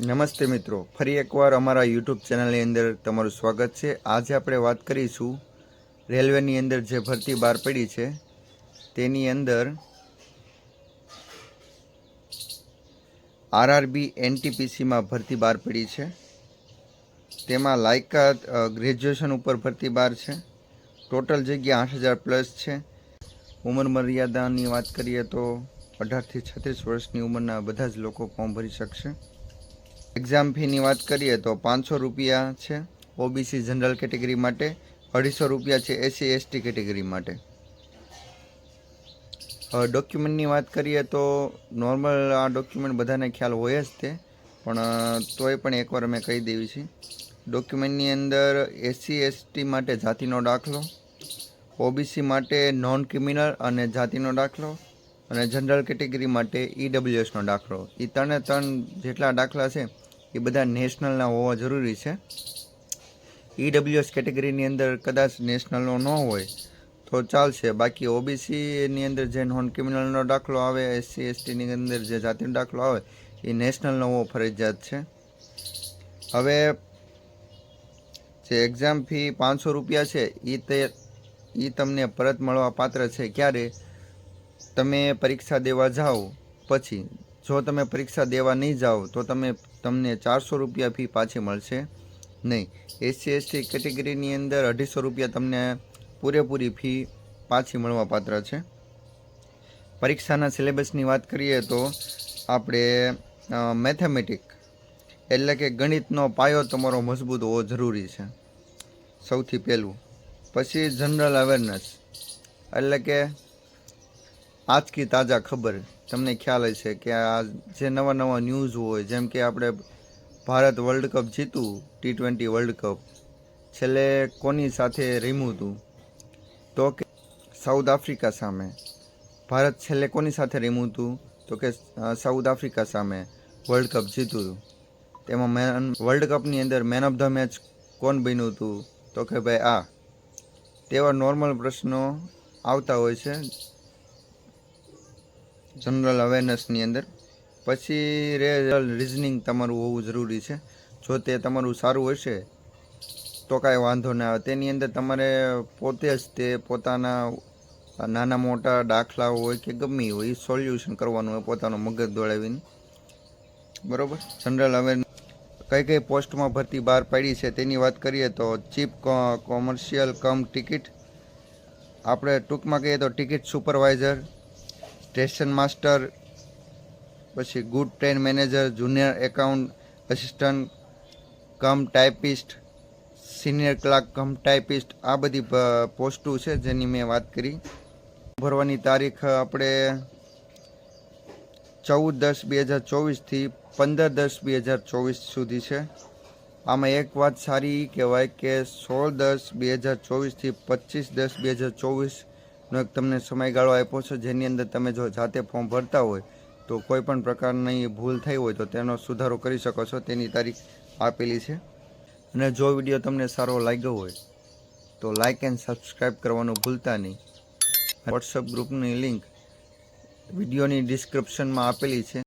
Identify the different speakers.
Speaker 1: નમસ્તે મિત્રો, ફરી એકવાર અમારા યુટ્યુબ ચેનલની અંદર તમારું સ્વાગત છે। આજે આપણે વાત કરીશું રેલવેની અંદર જે ભરતી બહાર પડી છે તેની અંદર આરઆરબી એનટીપીસીમાં ભરતી બહાર પડી છે। તેમાં લાયકાત ગ્રેજ્યુએશન ઉપર ભરતી બહાર છે। ટોટલ જગ્યા 8000 પ્લસ છે। ઉંમર મર્યાદાની વાત કરીએ તો 18 થી 36 વર્ષની ઉંમરના બધા જ લોકો ફોર્મ ભરી શકશે। એક્ઝામ ફીની વાત કરીએ તો 500 રૂપિયા છે ઓબીસી જનરલ કેટેગરી માટે, 250 રૂપિયા છે એસસી એસટી કેટેગરી માટે। ડોક્યુમેન્ટની વાત કરીએ તો નોર્મલ આ ડોક્યુમેન્ટ બધાને ખ્યાલ હોય જ તે, પણ તોય પણ એકવાર અમે કહી દેવી છે। ડોક્યુમેન્ટની અંદર એસસી એસટી માટે જાતિનો દાખલો, ઓબીસી માટે નોન ક્રિમિનલ અને જાતિનો દાખલો, અને જનરલ કેટેગરી માટે ઈડબ્લ્યુએસનો દાખલો। એ ત્રણ જેટલા દાખલા છે એ બધા નેશનલના હોવા જરૂરી છે। ઈડબ્લ્યુએસ કેટેગરીની અંદર કદાચ નેશનલનો ન હોય તો ચાલશે, બાકી ઓબીસીની અંદર જે નોન ક્રિમિનલનો દાખલો આવે, એસસી એસટીની અંદર જે જાતિનો દાખલો આવે એ નેશનલનો હોવો ફરજિયાત છે। હવે જે એક્ઝામ ફી 500 રૂપિયા છે એ તમને પરત મળવા પાત્ર છે ક્યારે? તમે પરીક્ષા દેવા જાઓ પછી। જો તમે પરીક્ષા દેવા નહીં જાઓ તો તમને 400 રૂપિયા ફી પાછી મળશે નહીં। એસસી એસટી કેટેગરીની અંદર 250 રૂપિયા તમને પૂરેપૂરી ફી પાછી મળવા પાત્ર છે। પરીક્ષાના સિલેબસની વાત કરીએ તો આપણે મેથેમેટિક એટલે કે ગણિતનો પાયો તમારો મજબૂત હોવો જરૂરી છે સૌથી પહેલું। પછી જનરલ અવેરનેસ એટલે કે આજ કી તાજા ખબર। તમને ખ્યાલ હશે કે આ જે નવા ન્યૂઝ હોય, જેમ કે આપણે ભારત વર્લ્ડ કપ જીતું, T20 વર્લ્ડ કપ છેલ્લે કોની સાથે રમ્યું હતું તો કે સાઉથ આફ્રિકા સામે। ભારત છેલ્લે કોની સાથે રમ્યું હતું તો કે સાઉથ આફ્રિકા સામે વર્લ્ડ કપ જીત્યું હતું। તેમાં વર્લ્ડ કપની અંદર મેન ઓફ ધ મેચ કોણ બન્યું હતું તો કે ભાઈ આ। તેવા નોર્મલ પ્રશ્નો આવતા હોય છે જનરલ અવેરનેસની અંદર। પછી રિઝનિંગ તમારું હોવું જરૂરી છે। જો તે તમારું સારું હશે તો કાંઈ વાંધો ના આવે। તેની અંદર તમારે પોતે જ તે પોતાના નાના મોટા દાખલા હોય કે ગમે હોય એ સોલ્યુશન કરવાનું હોય પોતાનો મગજ દોડાવીને, બરાબર। જનરલ અવેરનેસ કઈ પોસ્ટમાં ભરતી બહાર પડી છે તેની વાત કરીએ તો ચીફ કોમર્શિયલ કમ ટિકિટ, આપણે ટૂંકમાં કહીએ તો ટિકિટ સુપરવાઇઝર, સ્ટેશન માસ્ટર, પછી good train manager, junior account assistant કમ ટાઈપિસ્ટ, સિનિયર ક્લાર્ક કમ ટાઈપિસ્ટ, આ બધી પોસ્ટો છે જેની મેં વાત કરી। ભરવાની તારીખ આપણે 14/10/2024 થી 15/10/2024 સુધી છે। આમાં એક વાત સારી કહેવાય કે 16/10/2024 થી 25/10/2024 નો એક તમને સમયગાળો આપ્યો છે, જેની અંદર તમે જો જાતે ફોર્મ ભરતા હોય તો કોઈ પણ પ્રકારની ભૂલ થઈ હોય તો તેનો સુધારો કરી શકો છો, તેની તારીખ આપેલી છે। અને જો વિડીયો તમને સારો લાગ્યો હોય તો લાઇક એન્ડ સબસ્ક્રાઈબ કરવાનું ભૂલતા નહીં। વોટ્સઅપ ગ્રુપની લિંક વિડીયોની ડિસ્ક્રિપ્શનમાં આપેલી છે।